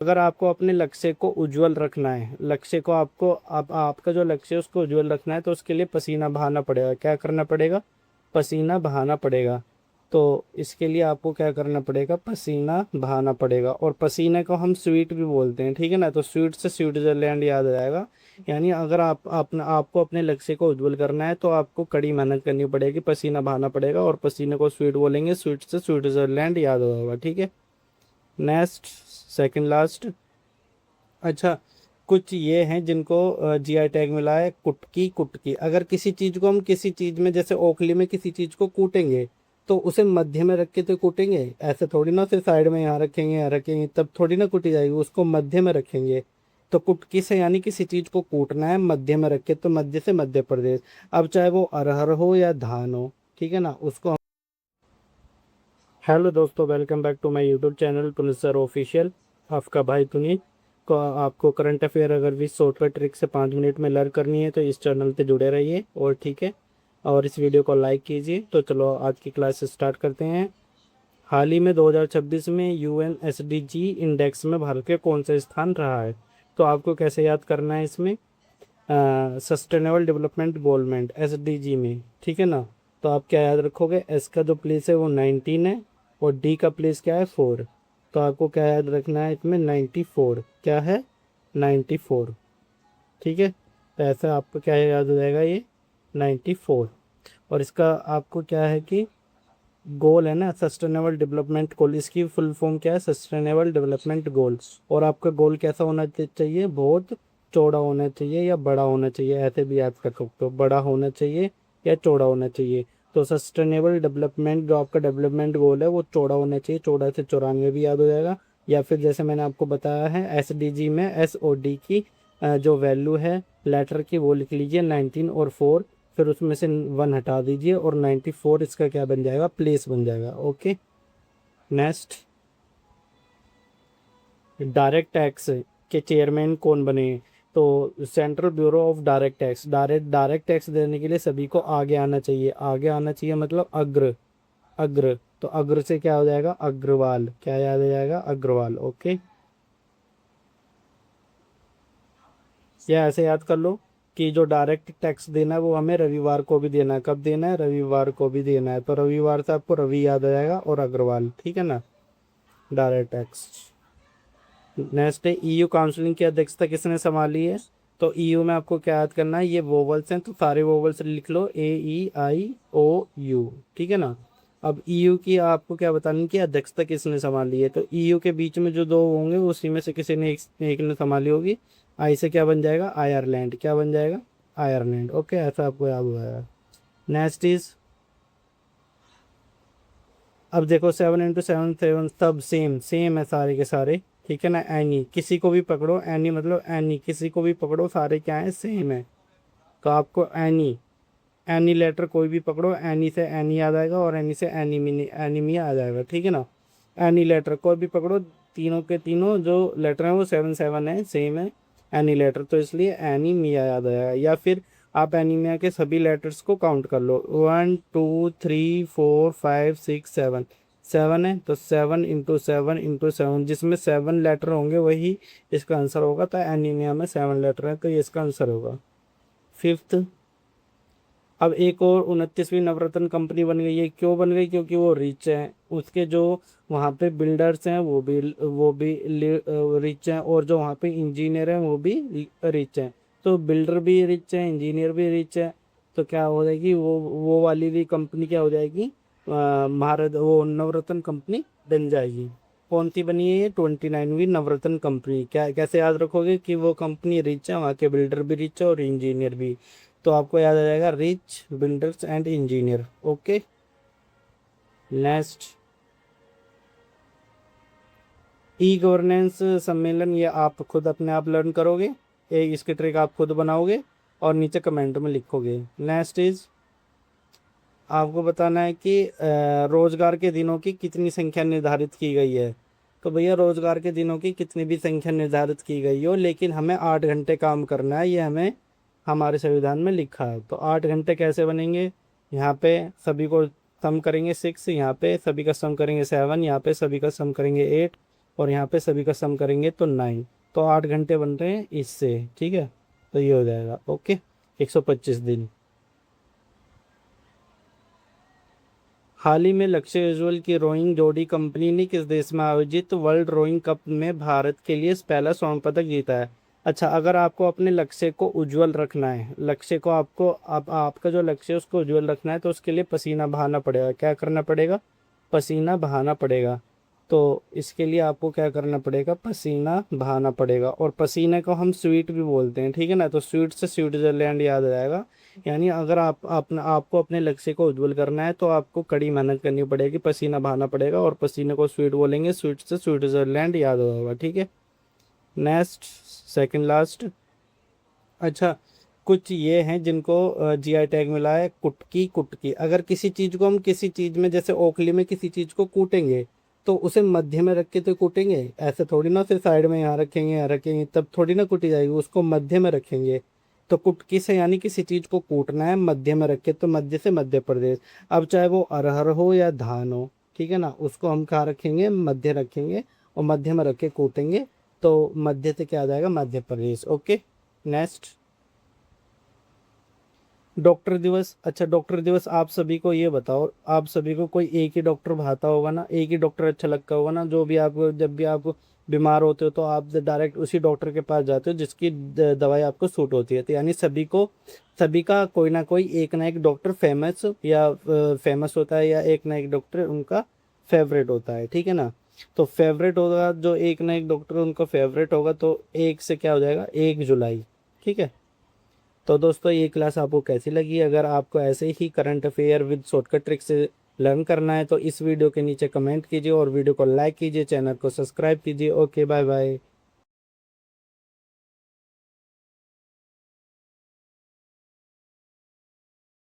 अगर आपको अपने लक्ष्य को उज्जवल रखना है, लक्ष्य को आपको आपका जो लक्ष्य है उसको उज्जवल रखना है, तो उसके लिए पसीना बहाना पड़ेगा। क्या करना पड़ेगा? पसीना बहाना पड़ेगा। तो इसके लिए आपको क्या करना पड़ेगा? पसीना बहाना पड़ेगा। और पसीने को हम स्वीट भी बोलते हैं, ठीक है ना। तो स्वीट से स्विट्जरलैंड याद आ जाएगा। यानी अगर आपको अपने लक्ष्य को उज्जवल करना है तो आपको कड़ी मेहनत करनी पड़ेगी, पसीना बहाना पड़ेगा, और पसीने को स्वीट बोलेंगे, स्वीट से स्विट्जरलैंड याद होगा, ठीक है। Next, second last. अच्छा, कुछ ये हैं जिनको जीआई टैग मिला है। कुटकी, कुटकी। अगर किसी चीज को हम किसी चीज में, जैसे ओखली में किसी चीज को कूटेंगे, तो उसे मध्य में रख के तो कूटेंगे, ऐसे थोड़ी ना उसे साइड में यहाँ रखेंगे, यहाँ रखेंगे, तब थोड़ी ना कूटी जाएगी, उसको मध्य में रखेंगे। तो कुटकी से यानी किसी चीज को कूटना है मध्य में रख के, तो मध्य से मध्य प्रदेश। अब चाहे वो अरहर हो या धान हो, ठीक है ना, उसको। हेलो दोस्तों, welcome back to my YouTube channel Punit sir official. आपका भाई पुनीत को। आपको करंट अफेयर अगर भी शॉर्टकट ट्रिक से 5 मिनट में लर्न करनी है तो इस चैनल पे जुड़े रहिए, और ठीक है। और इस वीडियो को लाइक कीजिए। तो चलो आज की क्लास स्टार्ट करते हैं। हाल ही में 2026 में यूएन एसडीजी इंडेक्स में भारत के कौन सा स्थान रहा है? तो आपको कैसे याद करना है इसमें? सस्टेनेबल डेवलपमेंट गोलमेंट एसडीजी में, ठीक है ना। तो आप क्या याद रखोगे? एस का जो प्लेस है वो 19 है, और डी का प्लेस क्या है? 4। तो आपको क्या याद रखना है इसमें? 94। क्या है? 94, ठीक है। तो ऐसा आपको क्या याद हो जाएगा? ये 94। और इसका आपको क्या है कि गोल है ना, सस्टेनेबल डेवलपमेंट गोल, इसकी फुल फॉर्म क्या है? Sustainable development goals. और आपका गोल कैसा होना चाहिए? बहुत चौड़ा होना चाहिए या बड़ा होना चाहिए, ऐसे भी याद कर सकते हो। बड़ा होना चाहिए या चौड़ा होना चाहिए। तो सस्टेनेबल डेवलपमेंट, जो आपका डेवलपमेंट गोल है, वो चौड़ा होना चाहिए। चौड़ा से 94 भी याद हो जाएगा। या फिर जैसे मैंने आपको बताया है, एसडीजी में एसओडी की जो वैल्यू है लेटर की, वो लिख लीजिए 19 और 4। फिर उसमें से 1 हटा दीजिए, और 94 इसका क्या बन जाएगा? प्लेस बन जाएगा। ओके। नेक्स्ट, डायरेक्ट टैक्स के चेयरमैन कौन बने? तो central bureau of direct tax. Direct tax देने के लिए सभी को आगे आना चाहिए। आगे आना चाहिए मतलब अग्र, अग्र। तो अग्र से क्या हो जाएगा? अग्रवाल। क्या याद आ जाएगा? अग्रवाल। ओके। या ऐसे याद कर लो कि जो डायरेक्ट टैक्स देना है वो हमें रविवार को भी देना है। कब देना है? रविवार को भी देना है। तो रविवार से आपको रवि याद आ जाएगा, और अग्रवाल, ठीक है ना। Direct tax. नेक्स्ट है, ईयू काउंसिलिंग की अध्यक्षता किसने संभाली है? तो ईयू में आपको क्या याद करना है? ये वोवल्स हैं, तो सारे वोवल्स लिख लो, AEIOU, ठीक है ना। अब ईयू की आपको क्या बतानी कि अध्यक्षता किसने संभाली है? तो ईयू के बीच में जो दो होंगे उसी में से किसी ने एक ने संभाली होगी। आई से क्या बन जाएगा? आयरलैंड। क्या बन जाएगा? आयरलैंड। ओके, ऐसा आपको याद हुआ है। नेक्स्ट इज, अब देखो 7 × 7 7, सब सेम सेम है सारे के सारे, ठीक है ना। एनी, किसी को भी पकड़ो, एनी मतलब एनी, किसी को भी पकड़ो, सारे क्या है? सेम है। तो आपको एनी, एनी लेटर कोई भी पकड़ो, एनी से एनी याद आएगा, और एनी से एनीमी, एनीमी आ जाएगा, ठीक है ना। एनी लेटर कोई भी पकड़ो, तीनों के तीनों जो लेटर हैं वो 7 7 है, सेम है। एनी लेटर, तो इसलिए एनीमिया याद आएगा। या फिर आप एनीमिया के सभी लेटर्स को काउंट कर लो, 1 2 3 4 5 6 7। 7 है तो 7 × 7 × 7, जिसमें 7 लेटर होंगे वही इसका आंसर होगा। तो एनीमिया में 7 लेटर है, तो ये इसका आंसर होगा। फिफ्थ, अब एक और 29वीं नवरत्न कंपनी बन गई है। क्यों बन गई? क्योंकि वो रिच है। उसके जो वहाँ पे बिल्डर्स हैं वो भी रिच हैं, और जो वहाँ पे इंजीनियर हैं वो भी रिच हैं। तो बिल्डर भी रिच है, इंजीनियर भी रिच है। तो क्या हो जाएगी? वो वाली भी कंपनी क्या हो जाएगी? महारत वो नवरत्न कंपनी बन जाएगी। कौन सी बनी है ये? 29वीं नवरत्न कंपनी। क्या कैसे याद रखोगे कि वो कंपनी रिच है, वहाँ के बिल्डर भी रिच है और इंजीनियर भी? तो आपको याद आ जाएगा, rich, builders and engineer. Okay. Next, e governance सम्मेलन, ये आप खुद अपने आप लर्न करोगे। इसकी ट्रिक आप खुद बनाओगे और नीचे कमेंट में लिखोगे। नेक्स्ट इज, आपको बताना है कि रोजगार के दिनों की कितनी संख्या निर्धारित की गई है। तो भैया रोजगार के दिनों की कितनी भी संख्या निर्धारित की गई हो, लेकिन हमें 8 घंटे काम करना है, ये हमें हमारे संविधान में लिखा है। तो 8 घंटे कैसे बनेंगे? यहाँ पे सभी को सम करेंगे 6, यहाँ पे सभी का सम करेंगे 7, यहाँ पे सभी का सम करेंगे 8, और यहाँ पे सभी का सम करेंगे तो 9, तो 8 घंटे बन रहे हैं इससे, ठीक है। तो ये हो जाएगा ओके 125 दिन। हाल ही में लक्ष्य उज्ज्वल की रोइंग जोड़ी कंपनी ने किस देश में आयोजित वर्ल्ड रोइंग कप में भारत के लिए पहला स्वर्ण पदक जीता है? अच्छा, अगर आपको अपने लक्ष्य को उज्जवल रखना है, लक्ष्य को आपका जो लक्ष्य है उसको उज्जवल रखना है, तो उसके लिए पसीना बहाना पड़ेगा। क्या करना पड़ेगा? पसीना बहाना पड़ेगा। तो इसके लिए आपको क्या करना पड़ेगा? पसीना बहाना पड़ेगा। और पसीने को हम स्वीट भी बोलते हैं, ठीक है ना। तो स्वीट से स्विट्जरलैंड याद आ जाएगा। यानी अगर आपको अपने लक्ष्य को उज्जवल करना है तो आपको कड़ी मेहनत करनी पड़ेगी, पसीना बहाना पड़ेगा, और पसीने को स्वीट बोलेंगे, स्वीट से स्विट्जरलैंड याद होगा, ठीक है। Next, second last. अच्छा, कुछ ये हैं जिनको जीआई टैग मिला है। कुटकी, कुटकी, अगर किसी चीज को हम किसी चीज में, जैसे ओखली में किसी चीज को कूटेंगे तो उसे मध्य में रख के तो कूटेंगे, ऐसे थोड़ी ना, उसे साइड में यहाँ रखेंगे, यहाँ रखेंगे, तब थोड़ी ना कूटी जाएगी, उसको मध्य में रखेंगे। तो कुटकी से यानी किसी चीज को कूटना है मध्य में रख के, तो मध्य से मध्य प्रदेश। अब चाहे वो अरहर हो या धान हो, ठीक है ना, उसको हम कहाँ रखेंगे? मध्य रखेंगे, और मध्य में रख के कूटेंगे, तो मध्य से क्या आ जाएगा? Madhya Pradesh. Okay, next. Doctor दिवस। अच्छा, डॉक्टर दिवस आप सभी को ये बताओ, आप सभी को कोई एक ही डॉक्टर भाता होगा ना, एक ही डॉक्टर अच्छा लगता होगा ना, जो भी आपको, जब भी आप बीमार होते हो तो आप डायरेक्ट उसी डॉक्टर के पास जाते हो जिसकी दवाई आपको सूट होती है। तो यानी सभी का कोई ना एक डॉक्टर फेमस या फेमस होता है, या एक ना एक डॉक्टर उनका फेवरेट होता है, ठीक है ना। तो फेवरेट होगा, जो एक ना एक डॉक्टर उनका फेवरेट होगा, तो एक से क्या हो जाएगा? 1 जुलाई, ठीक है। तो दोस्तों, ये क्लास आपको कैसी लगी? अगर आपको ऐसे ही current affair with shortcut trick से लर्न करना है तो इस वीडियो के नीचे कमेंट कीजिए, और वीडियो को लाइक कीजिए, चैनल को सब्सक्राइब कीजिए। Okay, bye bye.